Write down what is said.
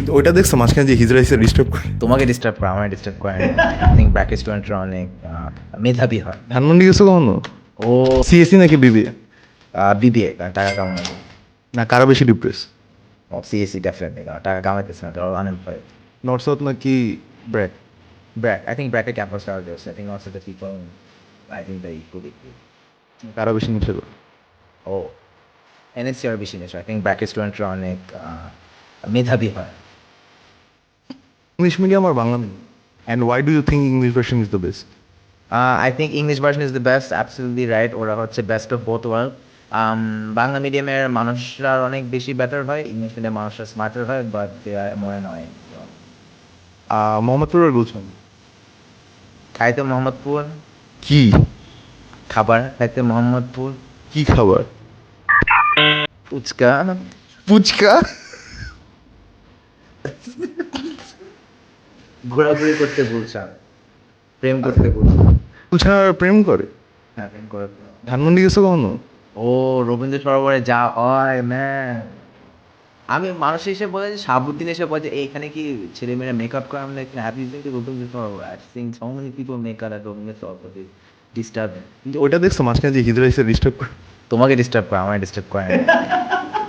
কিন্তু ওইটা দেখছো মাঝখানে যে হিজরা এসে ডিস্টার্ব করে। তোমাকে ডিস্টার্ব করে আমার ডিস্টার্ব করে আই থিঙ্ক ব্র্যাক স্টুডেন্টরা অনেক মেধাবী হয়। ধানমন্ডি গেছো কখনো? ও সিএসসি নাকি বিবিএ? বিবিএ টাকা কামানো। না কারো বেশি ডিপ্রেস? ও সিএসসি ডেফিনেটলি টাকা কামাইতেছে না, তারা আনএমপ্লয়েড। নর্থ সাউথ নাকি ব্র্যাক? ব্র্যাক আই থিঙ্ক ব্র্যাকের ক্যাম্পাস আর this I think also the people I think the equally. কারো বেশি নিচে করে? ও এনএসসি আর বেশি নেই, আই থিঙ্ক ব্র্যাক স্টুডেন্টরা অনেক মেধাবী হয়। ইংলিশ মিডিয়াম আর Bangla medium? And why do you think English version is the best? I think English version is the best, absolutely right. ওরা হচ্ছে best of both world. Bangla মিডিয়ামের মানুষরা অনেক বেশি বেটার হয়, ইংলিশ মিডিয়াম মানুষরা স্মার্টার হয়, বাট দে আর মোর নয়। মোহাম্মদপুর আর গুলশান? খাইতে মোহাম্মদপুর, কি খাবার খাইতে মোহাম্মদপুর, কি খাবার? ফুচকা, ফুচকা? ঘোরাঘুরি করতে গুলশান, প্রেম করতে গুলশান। গুলশান আর প্রেম করে? হ্যাঁ, প্রেম করে। ধানমন্ডি গেছো কখনো? ও রবীন্দ্র সরোবরে যা হয় ম্যান, আমি মানুষ হিসেবে বলে যে শাহাবুদ্দিন এসে বলে যে এখানে কি ছেলেমেয়েরা মেকআপ করে, আমি happy Rabindra Sarobar. I see so many people makeup at Rabindra Sarobar, disturb. কিন্তু ওইটা দেখছো মাঝখানে যে হিজরা এসে ডিস্টার্ব করে? তোমাকে ডিস্টার্ব করে আমার ডিস্টার্ব করে না।